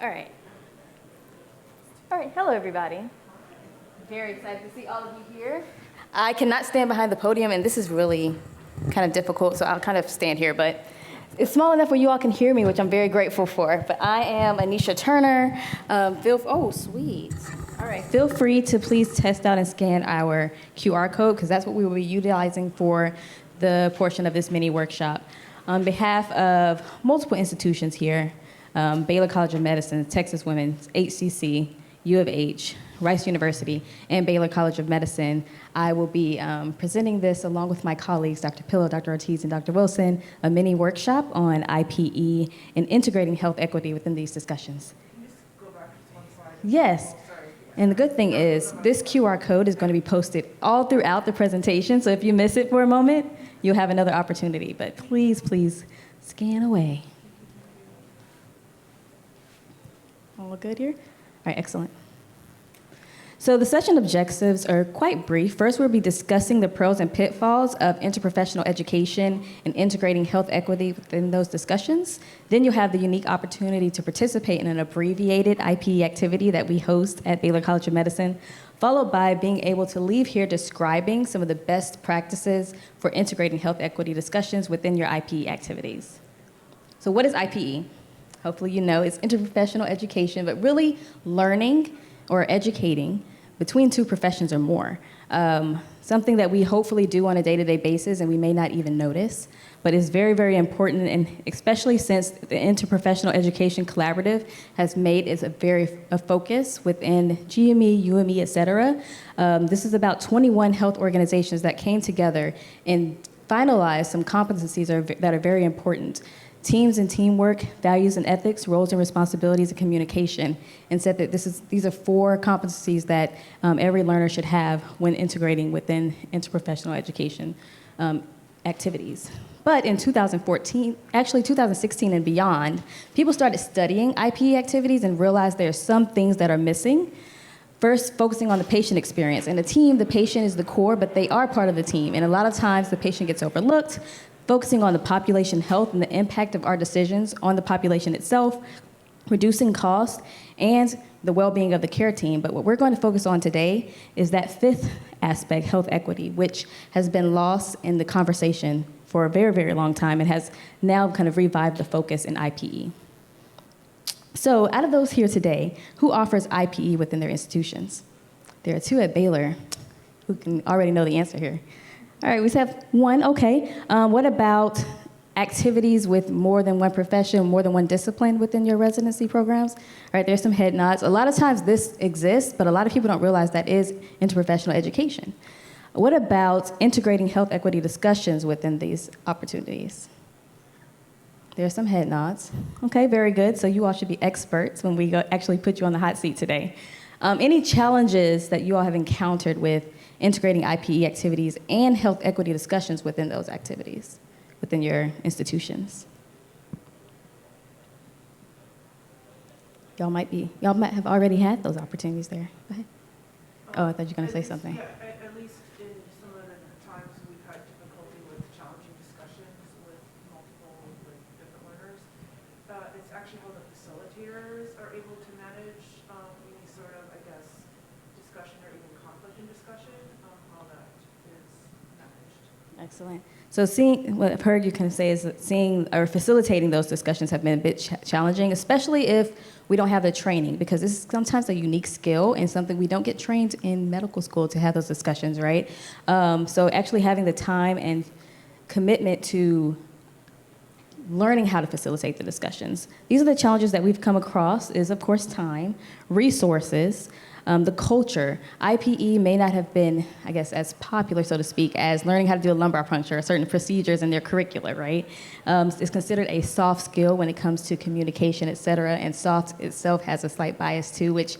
All right. All right, hello everybody. Very excited to see all of you here. I cannot stand behind the podium, and this is really kind of difficult, so I'll kind of stand here, but it's small enough where you all can hear me, which I'm very grateful for. But I am Anisha Turner. Oh, sweet. All right, feel free to please test out and scan our QR code, because that's what we will be utilizing for the portion of this mini workshop. On behalf of multiple institutions here, Baylor College of Medicine, Texas Women's, HCC, U of H, Rice University, and Baylor College of Medicine, I will be presenting this along with my colleagues, Dr. Pillow, Dr. Ortiz, and Dr. Wilson, a mini workshop on IPE and integrating health equity within these discussions. Can you just go back to one slide? Yes. Oh, sorry. And the good thing is, this QR code is going to be posted all throughout the presentation, so if you miss it for a moment, you'll have another opportunity. But please, please, scan away. All good here? All right, excellent. So the session objectives are quite brief. First, we'll be discussing the pros and pitfalls of interprofessional education and integrating health equity within those discussions. Then you'll have the unique opportunity to participate in an abbreviated IPE activity that we host at Baylor College of Medicine, followed by being able to leave here describing some of the best practices for integrating health equity discussions within your IPE activities. So what is IPE? Hopefully you know it's interprofessional education, but really learning or educating between two professions or more. Something that we hopefully do on a day-to-day basis and we may not even notice, but is very, very important, and especially since the Interprofessional Education Collaborative has made it a focus within GME, UME, et cetera. This is about 21 health organizations that came together and finalized some competencies that are very important. Teams and teamwork, values and ethics, roles and responsibilities, and communication, and said that these are 4 competencies that every learner should have when integrating within interprofessional education activities. But in 2014, actually 2016 and beyond, people started studying IPE activities and realized there are some things that are missing. First, focusing on the patient experience. In a team, the patient is the core, but they are part of the team, and a lot of times the patient gets overlooked. Focusing on the population health and the impact of our decisions on the population itself, reducing costs, and the well-being of the care team. But what we're going to focus on today is that 5th aspect, health equity, which has been lost in the conversation for a very, very long time and has now kind of revived the focus in IPE. So out of those here today, who offers IPE within their institutions? There are 2 at Baylor who can already know the answer here. All right, we have 1, okay. What about activities with more than one profession, more than one discipline within your residency programs? All right, there's some head nods. A lot of times this exists, but a lot of people don't realize that is interprofessional education. What about integrating health equity discussions within these opportunities? There's some head nods. Okay, very good. So you all should be experts when we actually put you on the hot seat today. Any challenges that you all have encountered with integrating IPE activities and health equity discussions within those activities, within your institutions? Y'all might have already had those opportunities there. Go ahead. Oh, I thought you were going to say something. Yeah, at least in some of the times we've had difficulty with challenging discussions with multiple different learners. It's actually how the facilitators are able to manage any sort of, I guess, discussion or even conflict in discussion, how that is managed. Excellent. So what I've heard you kind of say is that seeing or facilitating those discussions have been a bit challenging, especially if we don't have the training, because this is sometimes a unique skill and something we don't get trained in medical school to have those discussions, right? So actually having the time and commitment to learning how to facilitate the discussions. These are the challenges that we've come across is, of course, time, resources, the culture. IPE may not have been, I guess, as popular, so to speak, as learning how to do a lumbar puncture or certain procedures in their curricula, right? It's considered a soft skill when it comes to communication, et cetera, and soft itself has a slight bias too, which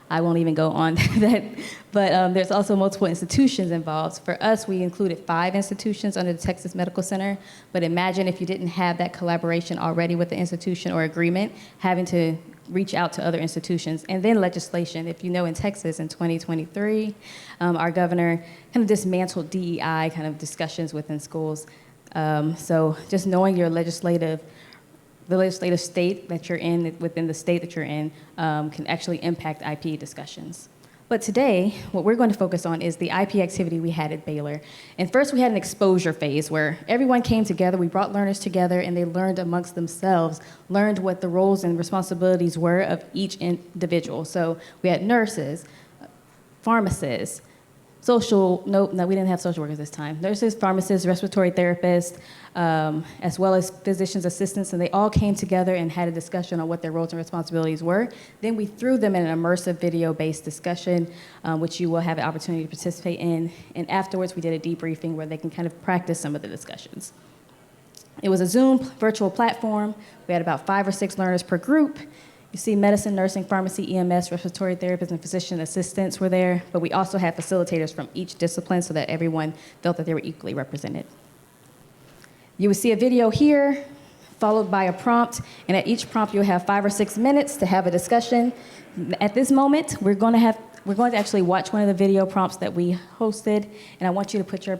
I won't even go on that. But there's also multiple institutions involved. For us, we included 5 institutions under the Texas Medical Center, but imagine if you didn't have that collaboration already with the institution or agreement, having to reach out to other institutions. And then legislation. If you know, in Texas in 2023, our governor kind of dismantled DEI kind of discussions within schools. So just knowing your legislative the legislative state that you're in, within the state that you're in, can actually impact IP discussions. But today, what we're going to focus on is the IP activity we had at Baylor. And first, we had an exposure phase where everyone came together, we brought learners together, and they learned amongst themselves, learned what the roles and responsibilities were of each individual. So we had nurses, pharmacists, no, we didn't have social workers this time. Nurses, pharmacists, respiratory therapists, as well as physician's assistants, and they all came together and had a discussion on what their roles and responsibilities were. Then we threw them in an immersive video-based discussion, which you will have an opportunity to participate in. And afterwards, we did a debriefing where they can kind of practice some of the discussions. It was a Zoom virtual platform. We had about 5 or 6 learners per group. You see medicine, nursing, pharmacy, EMS, respiratory therapists, and physician assistants were there, but we also had facilitators from each discipline so that everyone felt that they were equally represented. You would see a video here, followed by a prompt, and at each prompt you'll have 5 or 6 minutes to have a discussion. At this moment, we're going to actually watch one of the video prompts that we hosted, and I want you to put your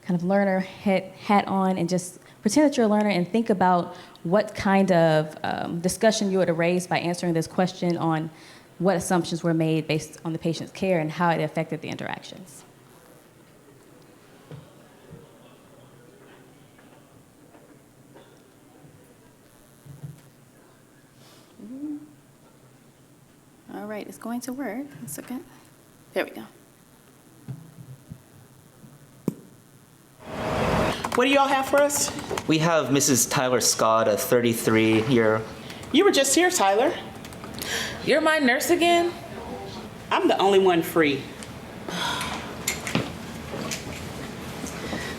kind of learner hat on and just pretend that you're a learner and think about what kind of discussion you would have raised by answering this question on what assumptions were made based on the patient's care and how it affected the interactions. All right, it's going to work. 1 second. There we go. What do y'all have for us? We have Mrs. Tyler Scott, a 33-year. You were just here, Tyler. You're my nurse again? I'm the only one free.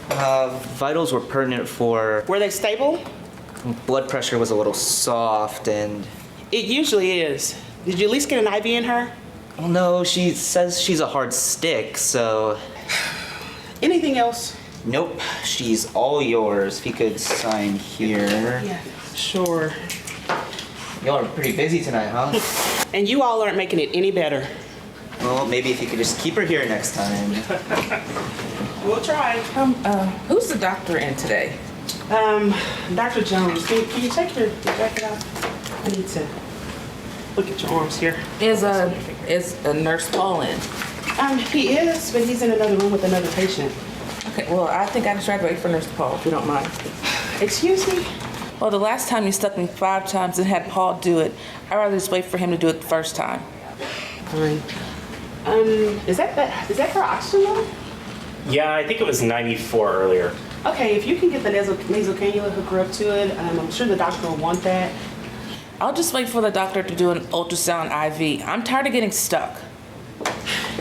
Vitals were pertinent for. Were they stable? Blood pressure was a little soft and. It usually is. Did you at least get an IV in her? Well, no, she says she's a hard stick, so. Anything else? Nope, she's all yours. If you could sign here. Yeah, sure. Y'all are pretty busy tonight, huh? And you all aren't making it any better. Well, maybe if you could just keep her here next time. We'll try. Who's the doctor in today? Dr. Jones, can you take your jacket off? I need to look at your arms here. Is a nurse Paul in? He is, but he's in another room with another patient. Okay, well, I think I just tried to wait for Nurse Paul, if you don't mind. Excuse me? Well, the last time you stuck me 5 times and had Paul do it, I'd rather just wait for him to do it the first time. Fine. Is that her oxygen level? Yeah, I think it was 94 earlier. Okay, if you can get the nasal cannula, hook her up to it, I'm sure the doctor will want that. I'll just wait for the doctor to do an ultrasound IV. I'm tired of getting stuck.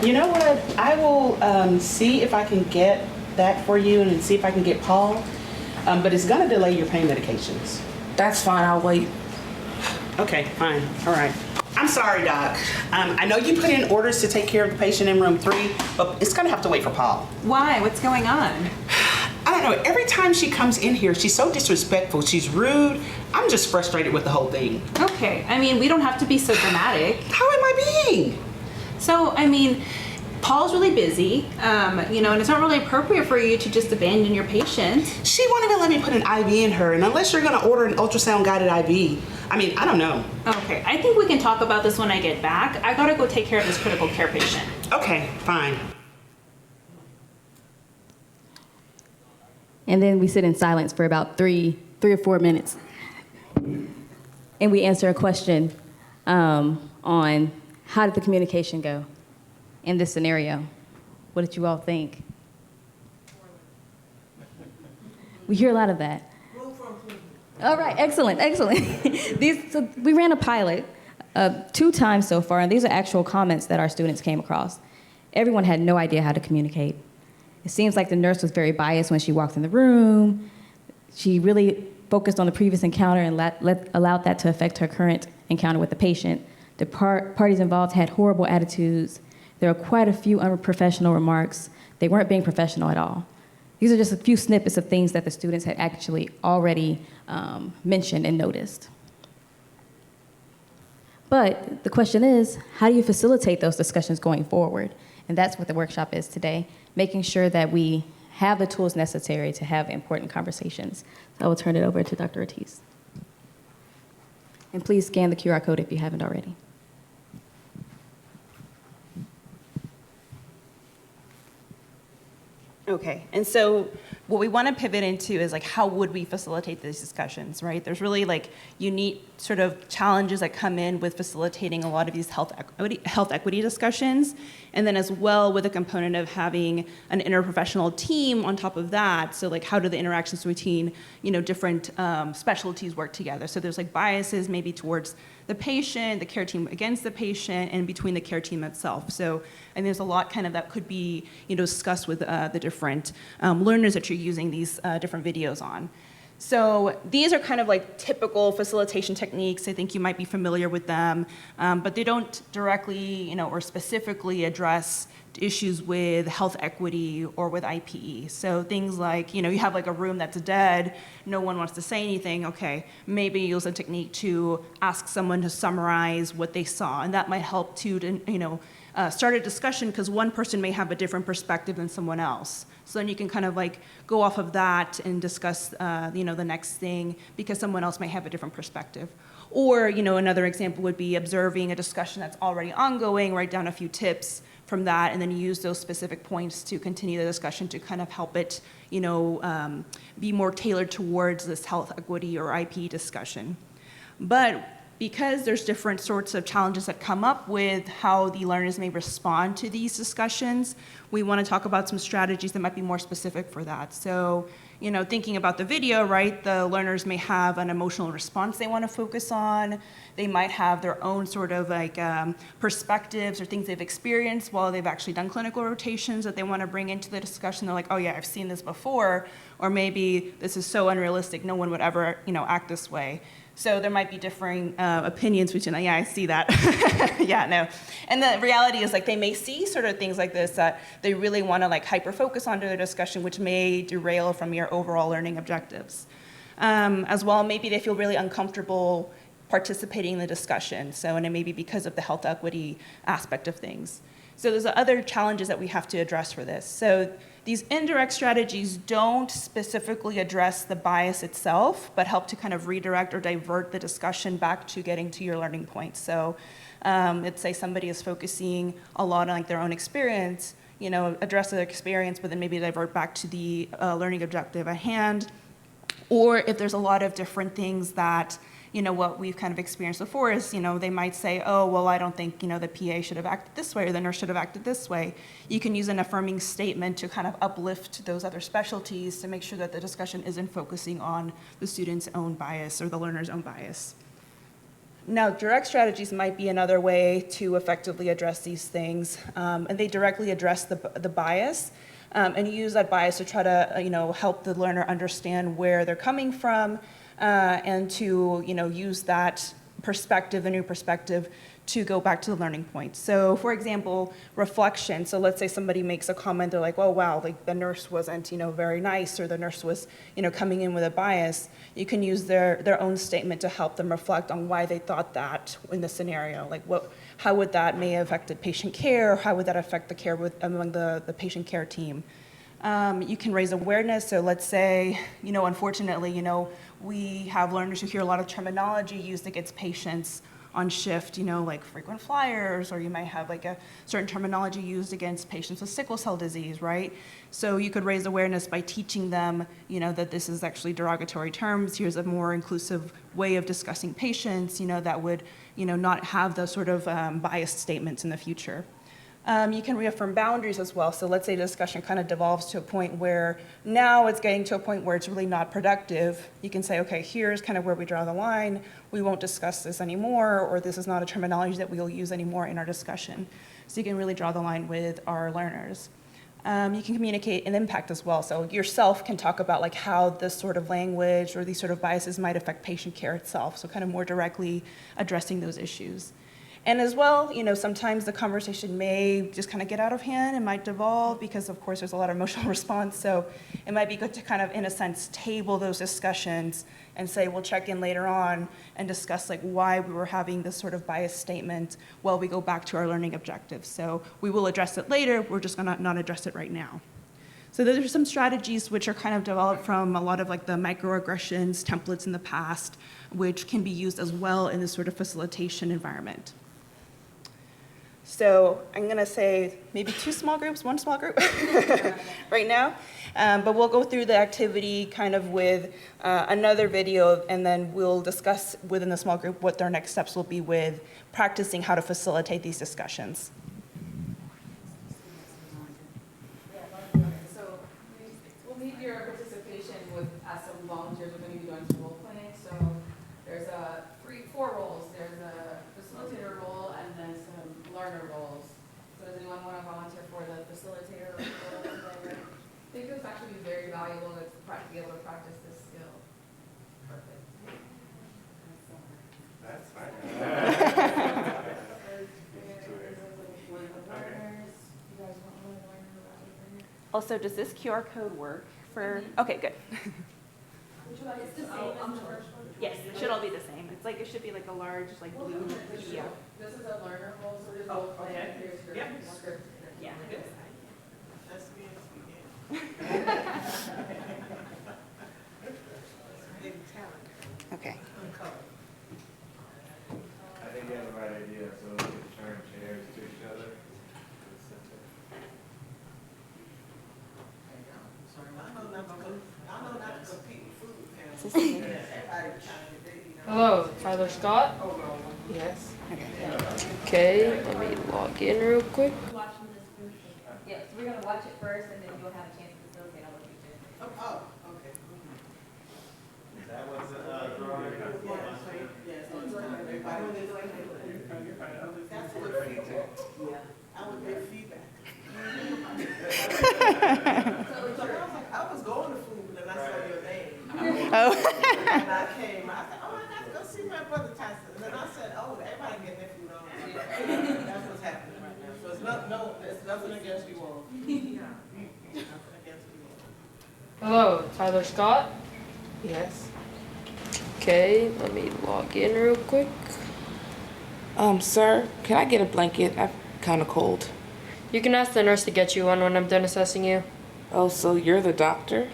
You know what? I will see if I can get that for you and see if I can get Paul. But it's going to delay your pain medications. That's fine, I'll wait. Okay, fine. All right. I'm sorry, Doc. I know you put in orders to take care of the patient in room 3, but it's going to have to wait for Paul. Why? What's going on? I don't know. Every time she comes in here, she's so disrespectful. She's rude. I'm just frustrated with the whole thing. Okay, I mean, we don't have to be so dramatic. How am I being? So, I mean, Paul's really busy, and it's not really appropriate for you to just abandon your patient. She won't even let me put an IV in her, and unless you're going to order an ultrasound-guided IV, I mean, I don't know. Okay, I think we can talk about this when I get back. I gotta go take care of this critical care patient. Okay, fine. And then we sit in silence for about three or 4 minutes. And we answer a question on how did the communication go in this scenario? What did you all think? We hear a lot of that. All right, excellent. So we ran a pilot 2 times so far, and these are actual comments that our students came across. Everyone had no idea how to communicate. It seems like the nurse was very biased when she walked in the room. She really focused on the previous encounter and allowed that to affect her current encounter with the patient. The parties involved had horrible attitudes. There were quite a few unprofessional remarks. They weren't being professional at all. These are just a few snippets of things that the students had actually already mentioned and noticed. But the question is, how do you facilitate those discussions going forward? And that's what the workshop is today, making sure that we have the tools necessary to have important conversations. So I will turn it over to Dr. Ortiz. And please scan the QR code if you haven't already. Okay, and so what we want to pivot into is like, how would we facilitate these discussions, right? There's really like unique sort of challenges that come in with facilitating a lot of these health equity discussions, and then as well with a component of having an interprofessional team on top of that. So like, how do the interactions between, different specialties work together? So there's like biases maybe towards the patient, the care team against the patient, and between the care team itself. So, and there's a lot kind of that could be, discussed with the different learners that you're using these different videos on. So these are kind of like typical facilitation techniques. I think you might be familiar with them, but they don't directly, or specifically address issues with health equity or with IPE. So things like, you have like a room that's dead, no one wants to say anything. Okay, maybe use a technique to ask someone to summarize what they saw, and that might help to start a discussion, because one person may have a different perspective than someone else. So then you can kind of like go off of that and discuss, the next thing, because someone else may have a different perspective. Or, another example would be observing a discussion that's already ongoing, write down a few tips from that, and then use those specific points to continue the discussion to kind of help it, be more tailored towards this health equity or IP discussion. But because there's different sorts of challenges that come up with how the learners may respond to these discussions, we want to talk about some strategies that might be more specific for that. So, thinking about the video, right, the learners may have an emotional response they want to focus on. They might have their own sort of like perspectives or things they've experienced while they've actually done clinical rotations that they want to bring into the discussion. They're like, oh yeah, I've seen this before, or maybe this is so unrealistic, no one would ever, act this way. So there might be differing opinions between, yeah, I see that. Yeah, no. And the reality is like they may see sort of things like this that they really want to like hyper-focus onto their discussion, which may derail from your overall learning objectives. As well, maybe they feel really uncomfortable participating in the discussion. So, and it may be because of the health equity aspect of things. So there's other challenges that we have to address for this. So these indirect strategies don't specifically address the bias itself, but help to kind of redirect or divert the discussion back to getting to your learning points. So let's say somebody is focusing a lot on like their own experience, address their experience, but then maybe divert back to the learning objective at hand. Or if there's a lot of different things that what we've kind of experienced before is, they might say, oh, well, I don't think, the PA should have acted this way or the nurse should have acted this way. You can use an affirming statement to kind of uplift those other specialties to make sure that the discussion isn't focusing on the student's own bias or the learner's own bias. Now, direct strategies might be another way to effectively address these things, and they directly address the bias. And use that bias to try to, help the learner understand where they're coming from, and to, use that perspective, the new perspective, to go back to the learning point. So, for example, reflection. So let's say somebody makes a comment, they're like, oh, wow, like the nurse wasn't, very nice, or the nurse was, coming in with a bias. You can use their own statement to help them reflect on why they thought that in the scenario. Like how would that may have affected patient care? How would that affect the care among the patient care team? You can raise awareness. So let's say, unfortunately, we have learners who hear a lot of terminology used against patients on shift, like frequent flyers, or you might have like a certain terminology used against patients with sickle cell disease, right? So you could raise awareness by teaching them, that this is actually derogatory terms. Here's a more inclusive way of discussing patients, that would, not have those sort of biased statements in the future. You can reaffirm boundaries as well. So let's say the discussion kind of devolves to a point where now it's getting to a point where it's really not productive. You can say, okay, here's kind of where we draw the line. We won't discuss this anymore, or this is not a terminology that we'll use anymore in our discussion. So you can really draw the line with our learners. You can communicate an impact as well. So yourself can talk about like how this sort of language or these sort of biases might affect patient care itself. So kind of more directly addressing those issues. And as well, sometimes the conversation may just kind of get out of hand. It might devolve because, of course, there's a lot of emotional response. So it might be good to kind of, in a sense, table those discussions and say, we'll check in later on and discuss like why we were having this sort of biased statement while we go back to our learning objectives. So we will address it later. We're just going to not address it right now. So those are some strategies which are kind of developed from a lot of like the microaggressions templates in the past, which can be used as well in this sort of facilitation environment. So I'm going to say maybe 2 small groups, 1 small group right now. But we'll go through the activity kind of with another video, and then we'll discuss within the small group what their next steps will be with practicing how to facilitate these discussions. So we'll need your participation as some volunteers. We're going to be doing some role playing. So there's 4 roles. There's a facilitator role and then some learner roles. So does anyone want to volunteer for the facilitator role today? I think this actually be very valuable to be able to practice this skill. Perfect. That's fine. Also, does this QR code work for? Okay, good. It's the same as the first one? Yes, it should all be the same. It's like it should be like a large like blue PDF. This is a learner role, so there's role play. Here's your script. Yeah. That's me. Okay. I think you have the right idea, so we can turn chairs to each other. Hello, Tyler Scott. Yes. Okay, let me log in real quick. Yeah, so we're gonna watch it first, and then you'll have a chance to facilitate all of you. Oh, okay. Is that what's drawing? That's what feedback. I would get feedback. So I was going to food, and I saw your name. Oh. And I came, I said, oh, I got to go see my brother Tyson. And then I said, oh, everybody getting their food on. That's what's happening right now. So it's it's nothing against you all. Nothing against you all. Hello, Tyler Scott. Yes. Okay, let me log in real quick. Sir, can I get a blanket? I'm kind of cold. You can ask the nurse to get you one when I'm done assessing you. Oh, so you're the doctor?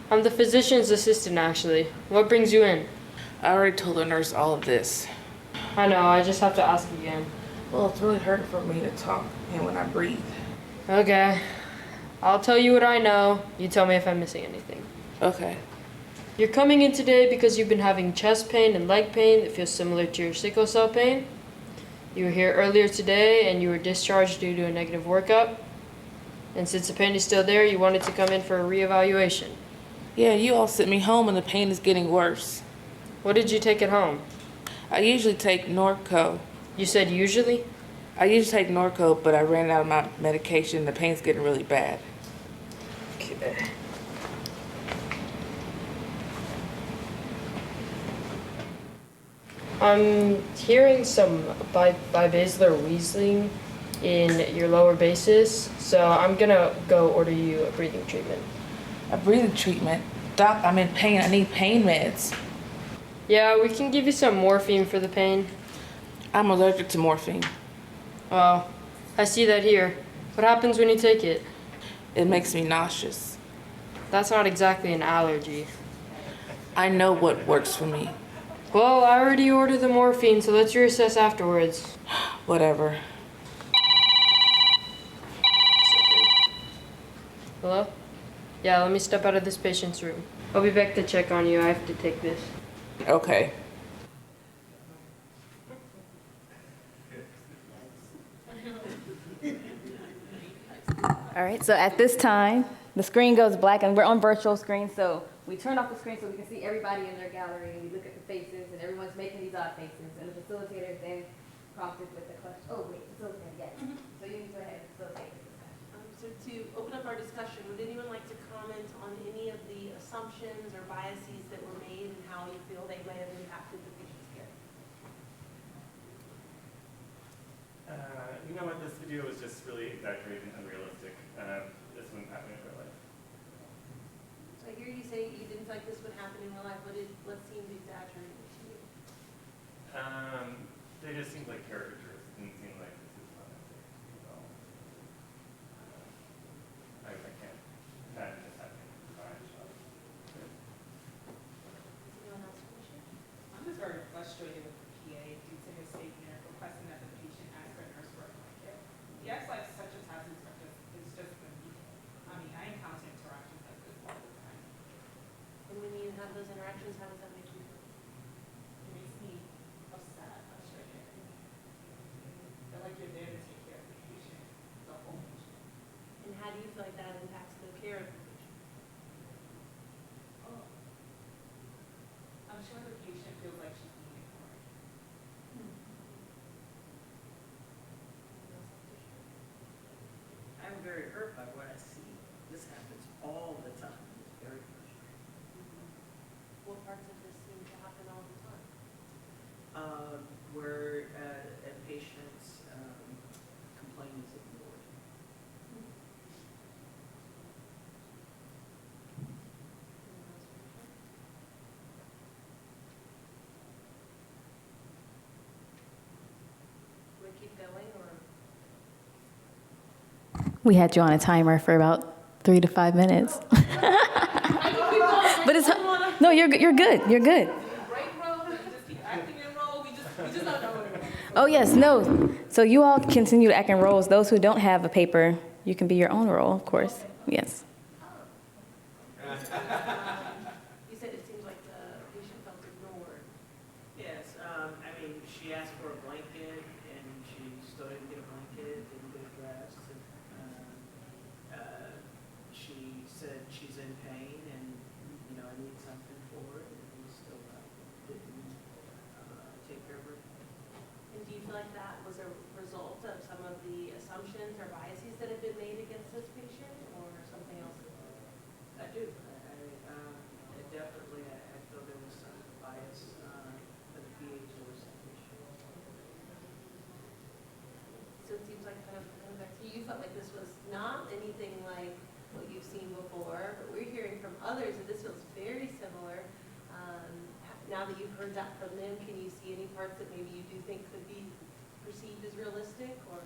I'm the physician's assistant, actually. What brings you in? I already told the nurse all of this. I know, I just have to ask again. Well, it's really hurting for me to talk and when I breathe. Okay. I'll tell you what I know. You tell me if I'm missing anything. Okay. You're coming in today because you've been having chest pain and leg pain that feels similar to your sickle cell pain. You were here earlier today and you were discharged due to a negative workup. And since the pain is still there, you wanted to come in for a reevaluation. Yeah, you all sent me home and the pain is getting worse. What did you take at home? I usually take Norco. You said usually? I usually take Norco, but I ran out of my medication. The pain's getting really bad. Okay. I'm hearing some bibasilar wheezing in your lower bases, so I'm gonna go order you a breathing treatment. A breathing treatment? Doc, I'm in pain. I need pain meds. Yeah, we can give you some morphine for the pain. I'm allergic to morphine. Oh, I see that here. What happens when you take it? It makes me nauseous. That's not exactly an allergy. I know what works for me. Well, I already ordered the morphine, so let's reassess afterwards. Whatever. Hello? Yeah, let me step out of this patient's room. I'll be back to check on you. I have to take this. Okay. All right, so at this time, the screen goes black, and we're on virtual screen, so we turn off the screen so we can see everybody in their gallery, and we look at the faces, and everyone's making these odd faces, and the facilitator is then prompted with the question. Oh, wait, facilitator, yes. So you need to go ahead and facilitate this discussion. So to open up our discussion, would anyone like to comment on any of the assumptions or biases that were made and how you feel they may have impacted the patient's care? You know what, this video was just really exaggerated and unrealistic. This wouldn't happen in real life. So I hear you say you didn't feel like this would happen in real life. What seemed exaggerated to you? They just seemed like caricatures. It didn't seem like this is not unsafe at all. I can't frustrated with the PA due to his statement requesting that the patient ask for a nurse for a blanket. He acts like such a task is just beneath him. I mean, I encounter interactions like this all the time. And when you have those interactions, how does that make you feel? It makes me upset, frustrated. I feel like you're there to take care of the patient, the whole patient. And how do you feel like that impacts the care of the patient? Oh. I'm sure the patient feels like she's being ignored. I'm very hurt by what I see. This happens all the time. It's very frustrating. What parts of this seem to happen all the time? Where a patient's complaint is ignored. Do we keep going or? We had you on a timer for about 3 to 5 minutes. But it's no, you're good. You're good. You're good. Oh yes, no. So you all continue to act in roles. Those who don't have a paper, you can be your own role, of course. Yes. You said it seems like the patient felt ignored. Yes, I mean, she asked for a blanket and she still didn't get a blanket, didn't get dressed. She said she's in pain and, you know, I need something for her, and we still didn't take care of her. And do you feel like that was a result of some of the assumptions or biases that have been made against this patient or something else? I do. Definitely, I feel there was some bias for the PA towards that patient. So it seems like kind of coming back to you, you felt like this was not anything like what you've seen before, but we're hearing from others that this feels very similar. Now that you've heard that from them, can you see any parts that maybe you do think could be perceived as realistic or?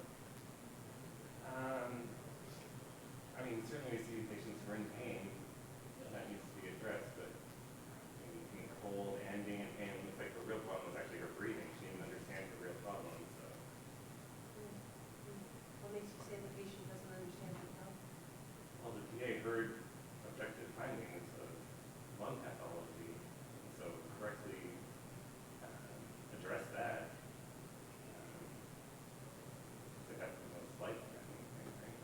I mean, certainly we see patients who are in pain, and that needs to be addressed, but being cold and being in pain, it looks like the real problem was actually her breathing. She didn't understand the real problem, so. What makes you say the patient doesn't understand the problem? Well, the PA heard objective findings of lung pathology, and so correctly address that. So that's the most likely, I think, right?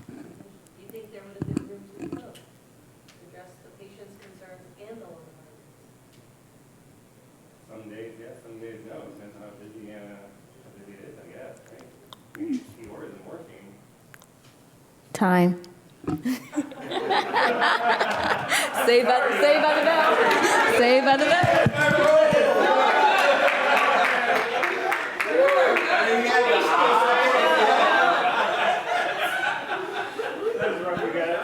Do you think there would have been room to do both? Address the patient's concerns and the lung findings? Some days yes, some days no. Depends on how busy it is, I guess, right? I mean, Eeyore isn't working. Time. Saved by the bell. Saved by the bell. That's rough, you got it.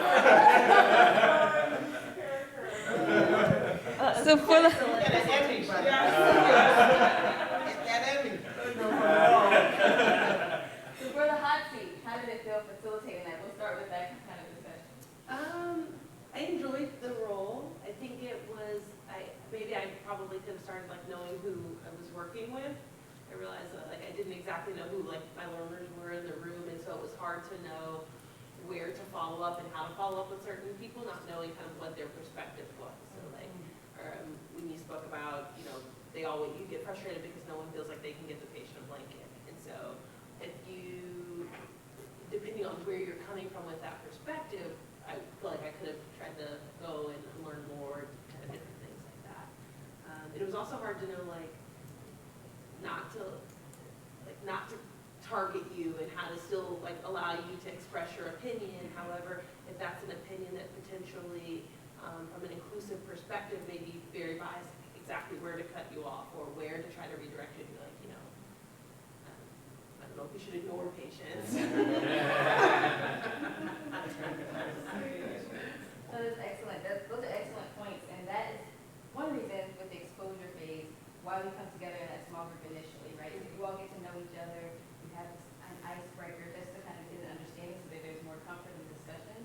So for the So for the hot seat, how did it feel facilitating that? We'll start with that kind of discussion. I enjoyed the role. I think it was, maybe I probably could have started like knowing who I was working with. I realized that like I didn't exactly know who like my learners were in the room, and so it was hard to know where to follow up and how to follow up with certain people, not knowing kind of what their perspective was. So like, when you spoke about, you know, you get frustrated because no one feels like they can get the patient a blanket. And so if you, depending on where you're coming from with that perspective, I feel like I could have tried to go and learn more, kind of different things like that. It was also hard to know, like, not to target you and how to still, like, allow you to express your opinion. However, if that's an opinion that potentially, from an inclusive perspective, may be very biased, exactly where to cut you off or where to try to redirect you, like, you know, I don't know if we should ignore patients. So that's excellent. Those are excellent points, and that is one reason with the exposure phase why we come together in that small group initially, right? So you all get to know each other. You have an icebreaker just to kind of get an understanding so that there's more comfort in discussion.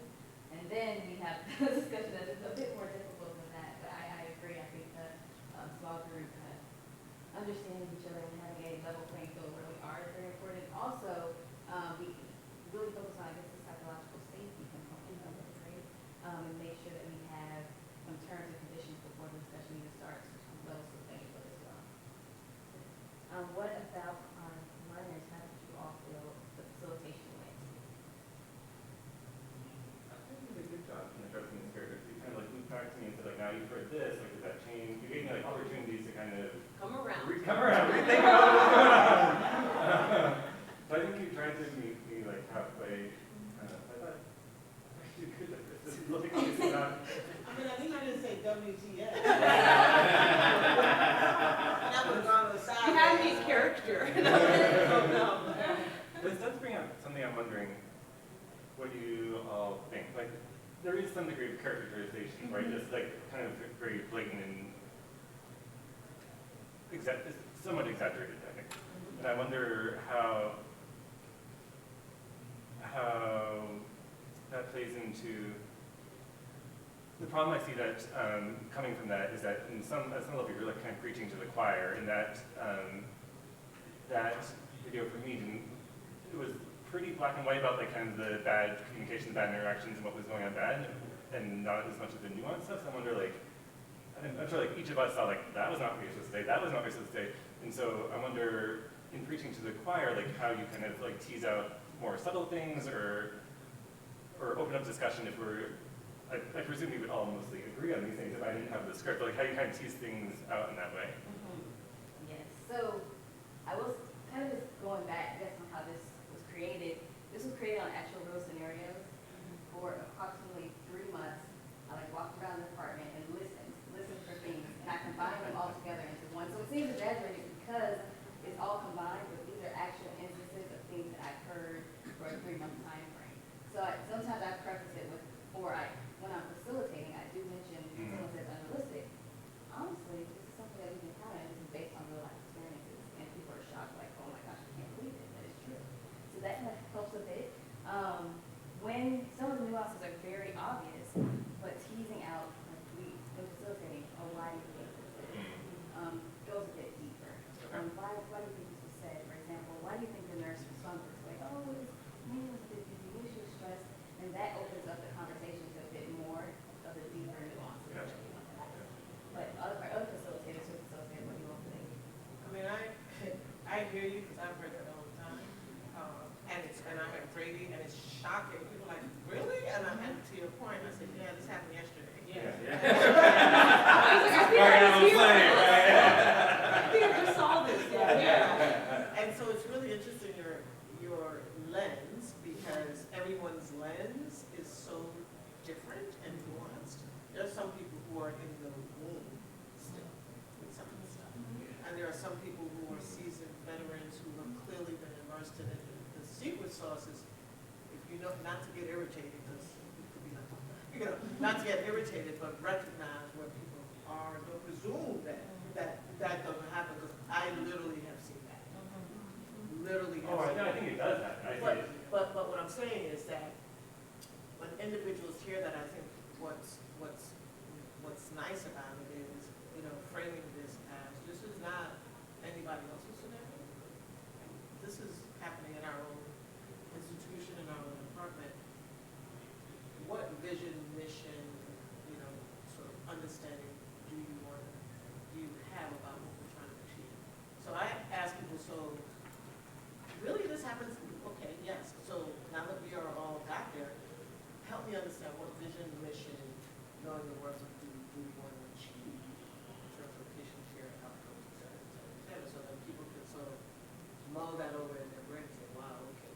And then we have a discussion that's a bit more difficult than that. But I agree. I think all through kind of understanding each other and having a level playing field where we are is very important. Also, we really focus on, I guess, the psychological safety component of it, right? And make sure that we have some terms and conditions before the discussion even starts, level of playing field as well. What about our learners? How did you all feel the facilitation went? I think you did a good job in addressing this character. You kind of like looped back to me and said, like, now you've heard this, like, does that change? You gave me like opportunities to kind of Come around. come around, rethink about what's going on. So I think you tried to meet me like halfway. I thought you did good at this. This is looking like it's not. I mean, I think I didn't say WTF. That would have gone to the side. You have me in character. No. But it does bring up something I'm wondering. What do you all think? Like, there is some degree of characterization, right? It's like kind of very blatant and somewhat exaggerated, I think. And I wonder how that plays into the problem I see that coming from that is that at some level you're like kind of preaching to the choir, and that that video for me it was pretty black and white about like kind of the bad communication, the bad interactions, and what was going on bad, and not as much of the nuanced stuff. So I wonder, like, I'm sure like each of us saw like that was not what you're supposed to say, that was not what you're supposed to say, and so I wonder in preaching to the choir, like how you kind of like tease out more subtle things or open up discussion if we're. I presume we would all mostly agree on these things if I didn't have the script, but like how you kind of tease things out in that way. Yes, so I was kind of just going back, I guess, on how this was created. This was created on actual real scenarios. For approximately 3 months, I like walked around the apartment and listened for things, and I combined them all together into one. So it seems exaggerated because it's all combined, but these are actual instances of things that I've heard for a 3-month time frame. So sometimes I preface it with, when I'm facilitating, I do mention someone says unrealistic. Honestly, this is something that we've encountered, and this is based on real life experiences, and people are shocked, like, oh my gosh, I can't believe it, that is true. So that kind of helps a bit. When some of the nuances are very obvious, but teasing out, like when facilitating, oh, why do you think this is, goes a bit deeper. Why do you think this was said? For example, why do you think the nurse responded this way? Oh, maybe it was a bit busy, maybe she was stressed, and that opens up the conversation to a bit more of the deeper nuances. Gotcha. But other facilitators who facilitate, what do you all think? I mean, I hear you because I've heard that all the time. And I'm at Brady and it's shocking. People are like, really? And to your point, I said, yeah, this happened yesterday. Yeah. I think I just saw this. Yeah. And so it's really interesting your lens, because everyone's lens is so different and nuanced. There's some people who are in the womb still with some of the stuff. And there are some people who are seasoned veterans who have clearly been immersed in it. The secret sauce is, if you know, not to get irritated, because it could be not to get irritated, but recognize where people are. Don't presume that doesn't happen, because I literally have seen that. Literally have seen that. I think it does happen. But what I'm saying is that when individuals hear that, I think what's nice about it is, framing this as, this is not anybody else's scenario. This is happening in our own institution, in our own department. What vision, mission, sort of understanding do you have about what we're trying to achieve? So I ask people, so really this happens? Okay, yes. So now that we are all back there, help me understand what vision, mission, knowing the words do we want to achieve in terms of patient care outcomes, et cetera, so that people can sort of mull that over in their brain and say, wow, okay,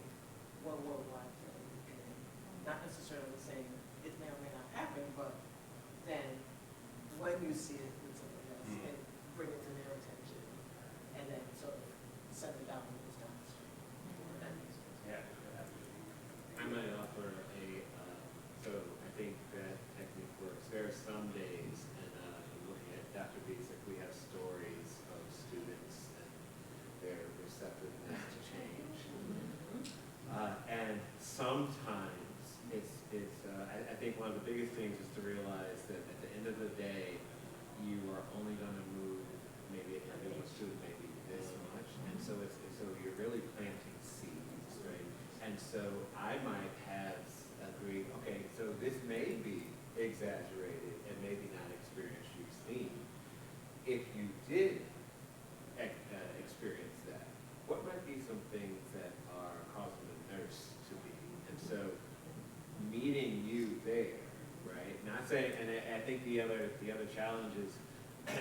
what worldwide thing? And not necessarily saying it may or may not happen, but then when you see it with somebody else, and bring it to their attention, and then sort of send it down the street. That makes sense. Yeah. I might offer so I think that technique works. There are some days, and I'm looking at Dr. Basic, we have stories of students and their receptiveness to change. And sometimes I think one of the biggest things is to realize that at the end of the day, you are only going to move student may be this much, and so so you're really planting seeds, right? And so I might have agreed, okay, so this may be exaggerated and maybe not experience you've seen. If you did experience that, what might be some things that are causing the nurse to be? And so meeting you there, right? Not saying, and I think the other challenge is,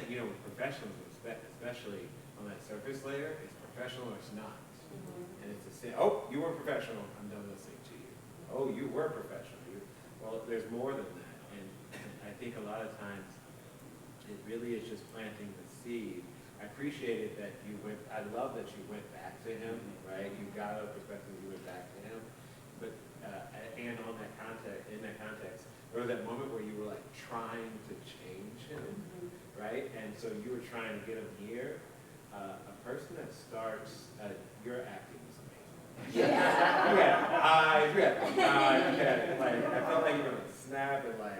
you know, with professionals, especially on that surface layer, it's professional or it's not. And it's a sin. Oh, you were professional, I'm done listening to you. Oh, you were professional. Well, there's more than that. And I think a lot of times it really is just planting the seed. I appreciated that I love that you went back to him, right? You got a perspective, you went back to him. But, and in that context, there was that moment where you were like trying to change him, right? And so you were trying to get him here. A person that starts, your acting was amazing. Like, I felt like you were gonna snap and like,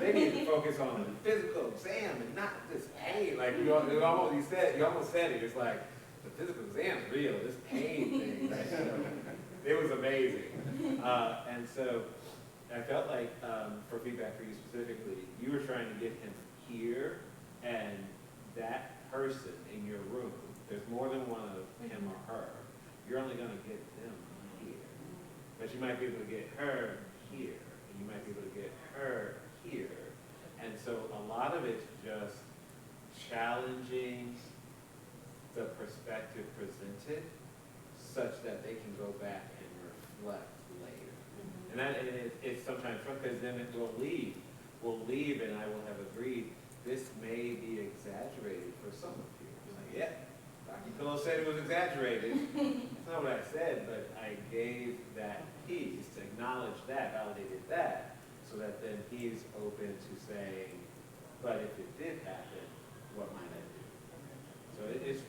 they need to focus on the physical exam and not this pain. Like you almost said it. It's like the physical exam's real. This pain thing, like, it was amazing. And so I felt like for feedback for you specifically, you were trying to get him here, and that person in your room, there's more than one of him or her. You're only going to get them here, but you might be able to get her here, and you might be able to get her here. And so a lot of it's just challenging the perspective presented such that they can go back and reflect later. And it's sometimes fun because then it will leave. We'll leave and I will have agreed this may be exaggerated for some of you. It's like, yeah, Dr. Pillow said it was exaggerated. That's not what I said, but I gave that piece to acknowledge that, validated that, so that then he's open to saying, but if it did happen, what might I do? So it's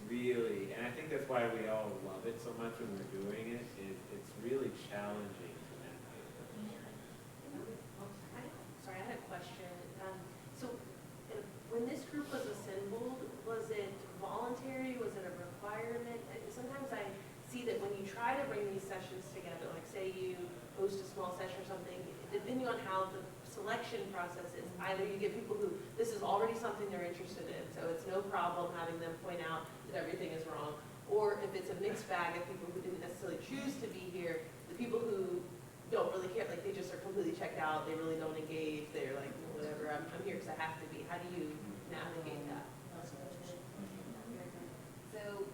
really, and I think that's why we all love it so much when we're doing it, it's really challenging to navigate. Sorry, I had a question. So when this group was assembled, was it voluntary? Was it a requirement? Sometimes I see that when you try to bring these sessions together, like say you host a small session or something, depending on how the selection process is, either you get people who, this is already something they're interested in, so it's no problem having them point out that everything is wrong, or if it's a mixed bag of people who didn't necessarily choose to be here, the people who don't really care, like they just are completely checked out, they really don't engage, they're like, whatever, I'm here because I have to be. How do you navigate that? So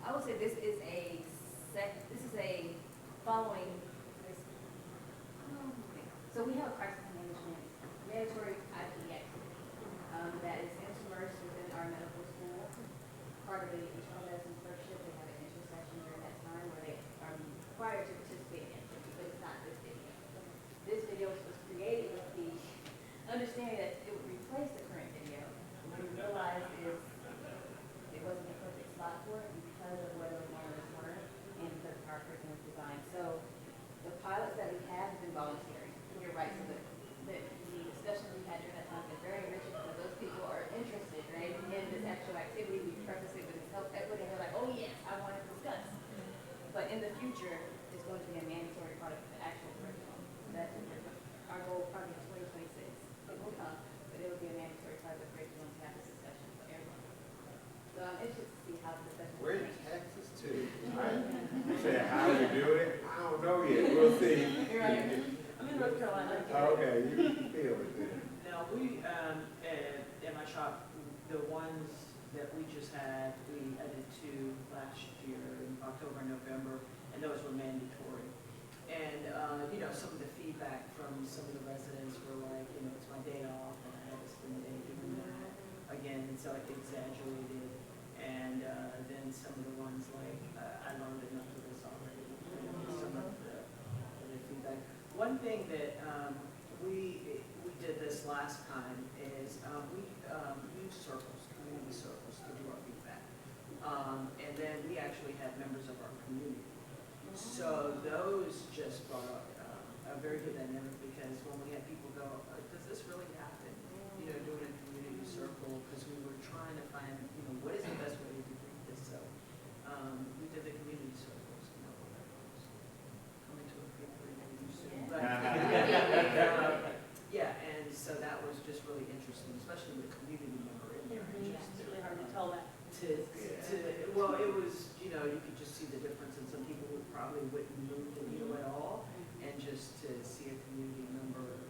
I would say this is a following this. So we have a crisis management mandatory IPX that is interspersed within our medical school. Part of the internal medicine clerkship, they have an intersection during that time where they are required to participate in activity, but it's not this video. This video was created with the understanding that it would replace the current video. What we realized is it wasn't the perfect slot for it because of where those learners were and because of our curriculum design. So the pilots that we have been voluntary. You're right. So the discussions we had during that time have been very enriching because those people are interested, right, in this actual activity. We preface it with health equity, and they're like, oh yes, I want to discuss. But in the future, it's going to be a mandatory part of the actual curriculum. So that's our goal probably in 2026. It will come, but it will be a mandatory part of the curriculum to have this discussion for everyone. So I'm interested to see how the discussion. We're in Texas too. You said how you do it? I don't know yet. We'll see. I'm in North Carolina. Okay, you feel it then. Now, we, in my shop, the ones that we just had, we added 2 last year in October and November, and those were mandatory. And, you know, some of the feedback from some of the residents were like, you know, it's my day off, and I had to spend the day doing that. Again, it's like exaggerated. And then some of the ones like, I learned enough of this already. You know, some of the feedback. One thing that we did this last time is we used circles, community circles to do our feedback. And then we actually had members of our community. So those just brought up a very good dynamic because when we had people go, does this really happen? You know, doing a community circle because we were trying to find, what is the best way to do this. So we did the community circles, coming to a big review soon. But, yeah, and so that was just really interesting, especially with community member in there. It's really hard to tell that. Well, it was, you could just see the difference in some people who probably wouldn't move the needle at all, and just to see a community member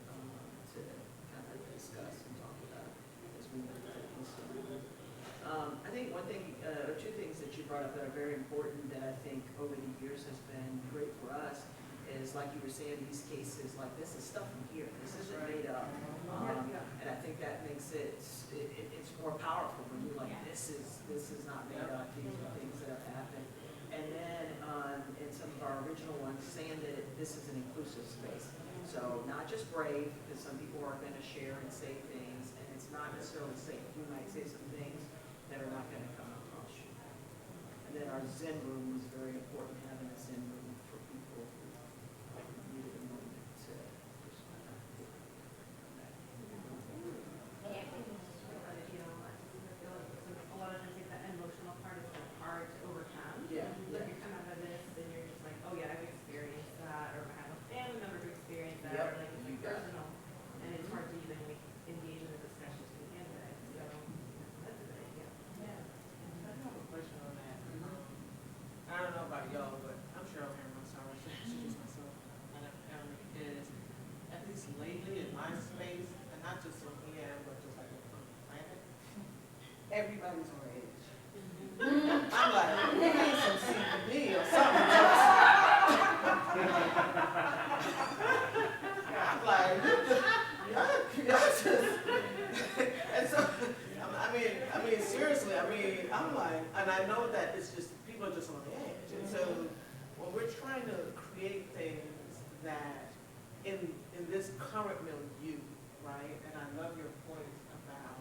to kind of discuss and talk about as we move through. I think one thing, or two things that you brought up that are very important that I think over the years has been great for us is, like you were saying, these cases, like this is stuff from here. This isn't made up. And I think that makes it's more powerful when you're like, this is not made up. These are things that have happened. And then in some of our original ones, saying that this is an inclusive space. So not just brave, because some people are going to share and say things, and it's not necessarily safe. You might say some things that are not going to come across you. And then our Zen room was very important, having a Zen room for people who needed a moment to just kind of get from that. A lot of times that emotional part is hard to overcome. Yeah. Like you come out of this and you're just like, oh yeah, I've experienced that, or I have a family member who experienced that, or like it's personal, and it's hard to even engage in the discussions to begin with. So that's a good idea. Yeah. I have a question on that. I don't know about y'all, but I'm sure I'm hearing myself. I should introduce myself. And is, at least lately in my space, and not just on EM, but just like on the planet, everybody's on edge. I'm like, you need some CBD or something. I'm like, y'all just, and so, I mean, seriously, I'm like, and I know that it's just, people are just on the edge. And so, when we're trying to create things that, in this current milieu, right, and I love your point about,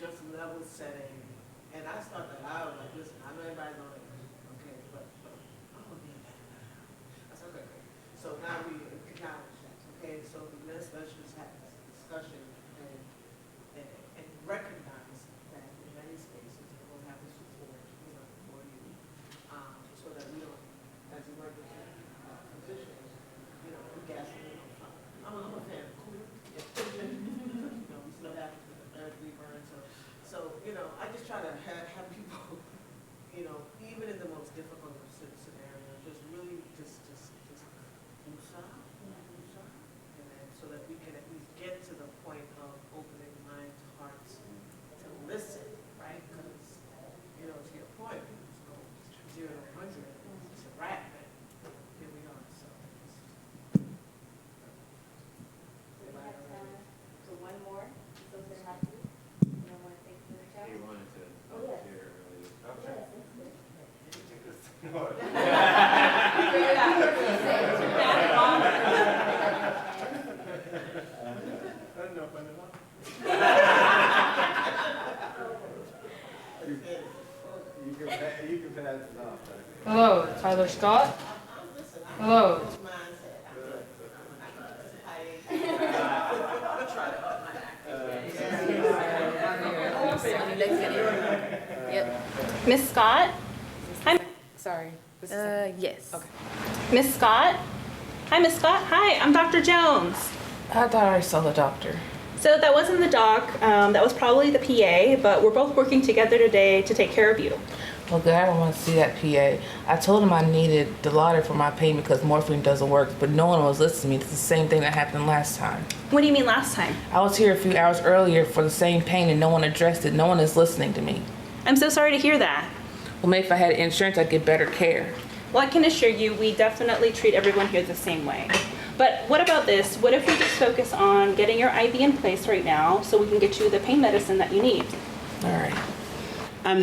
just level setting. And I started that out like, listen, I know everybody's on it, okay, but I'm gonna be in that now. I said, okay, great. So now we acknowledge that, okay? So let's just have this discussion and recognize that in many spaces we'll have the support, for you, so that we don't, as emergency physicians, we gasoline on fire. I'm a fan of cool. We still have the third degree burn, so I just try to have people, even in the most difficult scenario, just really just woosah, and then so that we can at least get to the point of opening minds, hearts to listen, right? Because to your point, it's go 0 to 100, it's a wrap, and here we are. So. We have time for one more, so they're happy. He wanted to Oh, yes. share earlier. Oh, sure. Yes, that's good. You can take this. Figure it out. No fun at all. You can pass it off. Hello, Tyler Scott. Hello. Miss Scott? Hi. Sorry. Yes. Okay. Miss Scott? Hi, Miss Scott. Hi, I'm Dr. Jones. I thought I saw the doctor. So that wasn't the doc, that was probably the PA, but we're both working together today to take care of you. Well, good. I don't want to see that PA. I told him I needed Dilaudid for my pain because morphine doesn't work, but no one was listening to me. It's the same thing that happened last time. What do you mean last time? I was here a few hours earlier for the same pain and no one addressed it. No one is listening to me. I'm so sorry to hear that. Well, maybe if I had insurance, I'd get better care. Well, I can assure you, we definitely treat everyone here the same way. But what about this? What if we just focus on getting your IV in place right now so we can get you the pain medicine that you need? All right.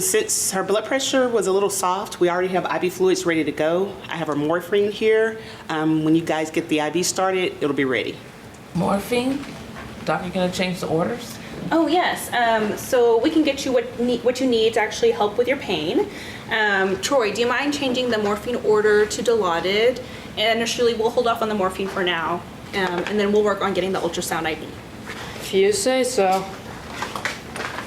Since her blood pressure was a little soft, we already have IV fluids ready to go. I have her morphine here. When you guys get the IV started, it'll be ready. Morphine? Doc, you gonna change the orders? Oh yes, so we can get you what you need to actually help with your pain. Troy, do you mind changing the morphine order to Dilaudid? And initially we'll hold off on the morphine for now, and then we'll work on getting the ultrasound IV. If you say so.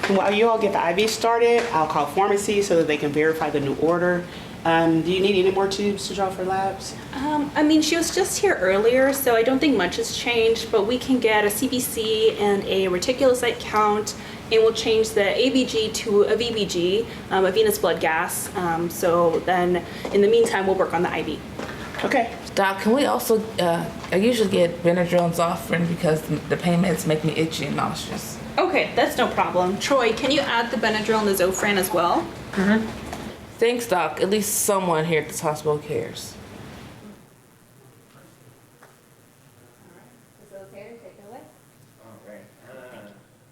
While you all get the IV started, I'll call pharmacy so that they can verify the new order. Do you need any more tubes to draw for labs? I mean, she was just here earlier, so I don't think much has changed, but we can get a CBC and a reticulocyte count, and we'll change the ABG to a VBG, a venous blood gas. So then, in the meantime, we'll work on the IV. Okay. Doc, can we also, I usually get Benadryl and Zofran because the pain meds make me itchy and nauseous. Okay, that's no problem. Troy, can you add the Benadryl and the Zofran as well? Thanks, Doc. At least someone here at this hospital cares. Facilitator, take it away. All right.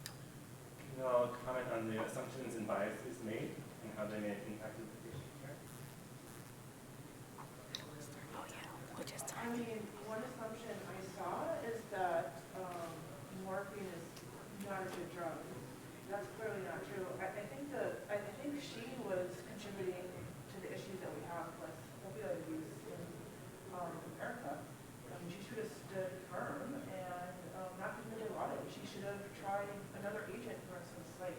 Can you all comment on the assumptions and biases made and how they may have impacted the patient care? I mean, one assumption I saw is that morphine is not a good drug. That's clearly not true. I think she was contributing to the issues that we have with opioid use in America. I mean, she should have stood firm and not been dilaudid. She should have tried another agent, for instance, like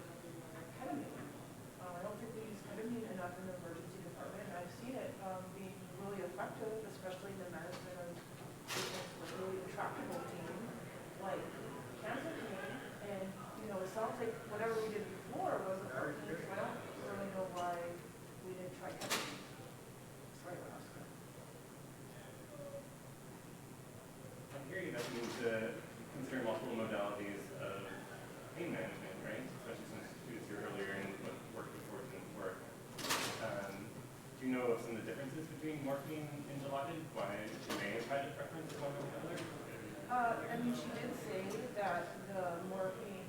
ketamine. I don't think we use ketamine enough in the emergency department, and I've seen it being really effective, especially in the medicine of patients with really intractable pain, like cancer pain. And, you know, it sounds like whatever we did before wasn't working, so I don't really know why we didn't try ketamine. Sorry about that. I hear you that you need to consider multiple modalities of pain management, right? Especially since she was here earlier and what worked before didn't work. Do you know of some of the differences between morphine and Dilaudid? Why she may have had a preference for one or the other? I mean, she did say that the morphine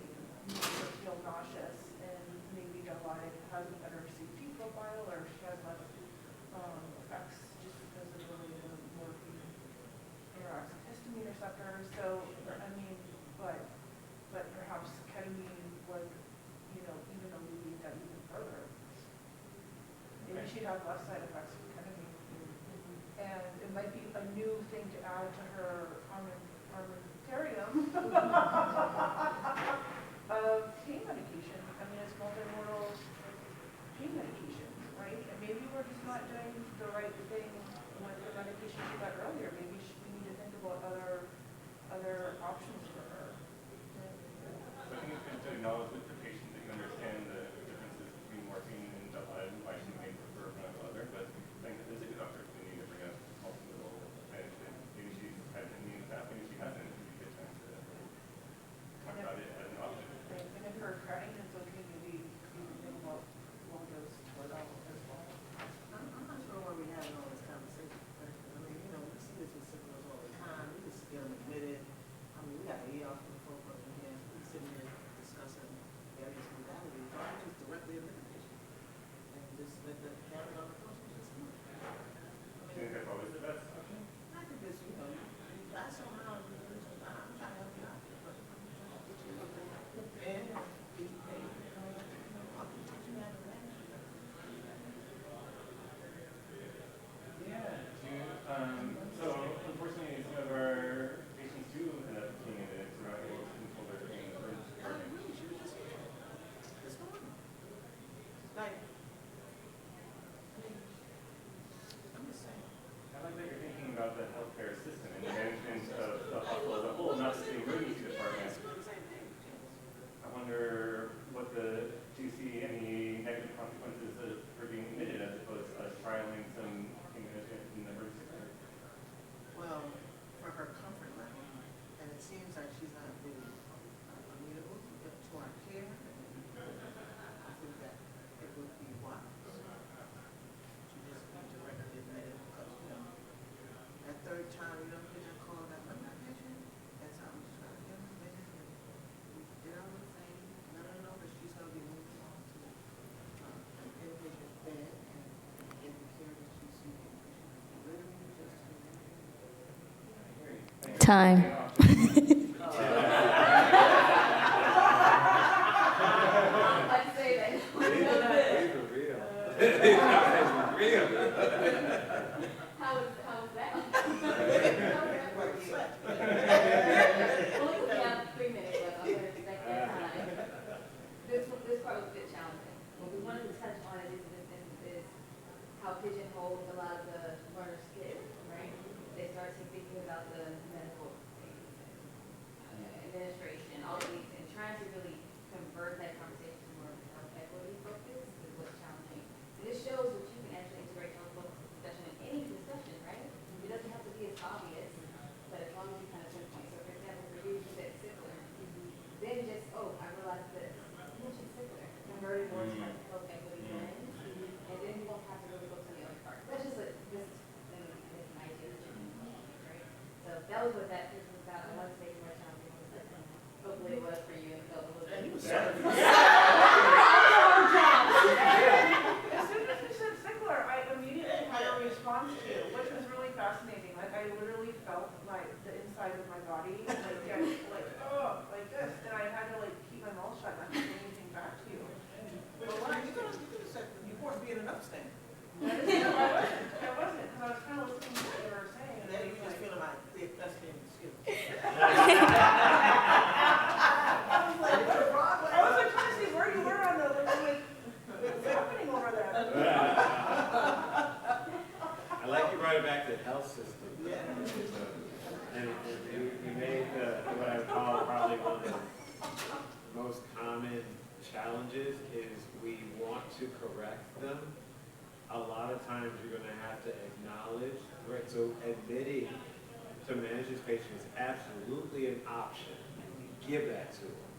makes her feel nauseous, and maybe Dilaudid has a better safety profile, or she has less effects just because of the way the morphine interacts with histamine receptors. So, I mean, but perhaps ketamine would, you know, even alleviate that even further. Maybe she'd have less side effects with ketamine. And it might be a new thing to add to her armamentarium of pain medication. I mean, it's multimodal pain medication, right? And maybe we're just not doing the right thing with the medication she got earlier. Maybe we need to think about other options for her. So I think it's good to acknowledge with the patient that you understand the differences between morphine and Dilaudid and why she may prefer one or the other, but I think it is a good opportunity to bring up multiple management. Maybe she's had an immune that, maybe she hasn't. It'd be a good time to talk about it as an option. And if her crying is okay, maybe we can think about low dose Toradol as well. I'm not sure why we're having all this conversation, but, I mean, you know, we see this with syphilis all the time, we just get them admitted. I mean, we got an ER from the full person here, we sitting here discussing various modalities, why don't we just directly admit the patient? And just let the parent on the person just do it. Do you think that's always the best option? I think this, you know, I somehow, I'm trying to help you out, but I'm trying to get you up there and be paid, I'll teach you how to manage it. So unfortunately, some of our patients do end up being admitted to not able to control their pain in the emergency I department. agree, she was just here this morning. Like, I'm just saying. I like that you're thinking about the healthcare system and the management of the hospital as a whole, not just the emergency department. I wonder do you see any negative consequences of her being admitted as opposed to us trialing some pain management in the emergency department? Well, for her comfort level, and it seems like she's not really amenable to our care, I think that it would be wise to just be directly admitted because, you know, that third time you don't get that call that I'm not patient, that's how I'm just trying to get them admitted, and we did our little thing, let her know that she's gonna be moved on to an inpatient bed and get the care that she's seeking. Literally just to Time. I'd say that. How was that? Well, we have 3 minutes left. I'm going to respect that time. This how pigeonholed a lot of the learners get, right? They start to thinking about the medical things, administration, all of these, and trying to really convert that conversation to more health equity focus is what's challenging. And this shows that you can actually integrate health focus discussion in any discussion, right? It doesn't have to be as obvious, but as long as you kind of pinpoint. So for example, for you, you said sickler. Then just, oh, I realized this. You mentioned sickler. Convert it more to like health equity lens. And then you won't have to really go to the other part. That's just like, this is an idea that you're right? So that was what that piece was about. I wanted to make it more challenging. Hopefully it was for you and felt a little bit. As soon as you said sickler, I immediately had a response to, which was really fascinating. Like I literally felt like the inside of my body, like get oh, like this, and I had to like keep my mouth shut, not to say anything back to you. Well, why, you could have said, you weren't being an upstand. I wasn't, because I was kind of listening to what you were saying. And then you just feeling like, that's being excused. I was like, I was like trying to see where you were on the, like, what's happening over there? I like you brought it back to the health system. Yeah. And you made what I would call probably one of the most common challenges is we want to correct them. A lot of times you're going to have to acknowledge, right? So admitting to manage this patient is absolutely an option. Give that to them.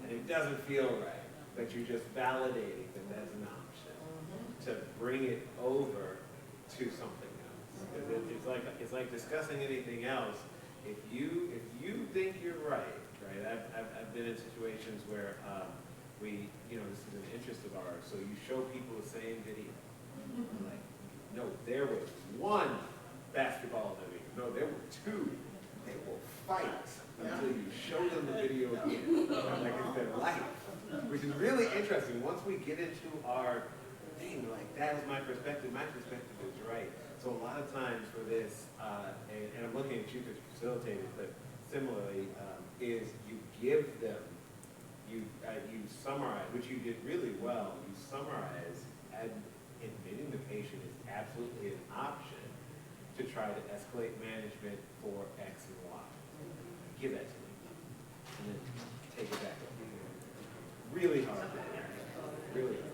And it doesn't feel right, but you're just validating that that's an option to bring it over to something else. Because it's like discussing anything else. If you think you're right, I've been in situations where this is an interest of ours, so you show people the same video. Like, no, there was one basketball in the video. No, there were two. They will fight until you show them the video again. Like it's their life. Which is really interesting. Once we get into our thing, like that is my perspective is right. So a lot of times for this, and I'm looking at you because you facilitated, but similarly, is you give them, you summarize, which you did really well, you summarize admitting the patient is absolutely an option to try to escalate management for X and Y. Give that to them. And then take it back. Really hard. Really hard.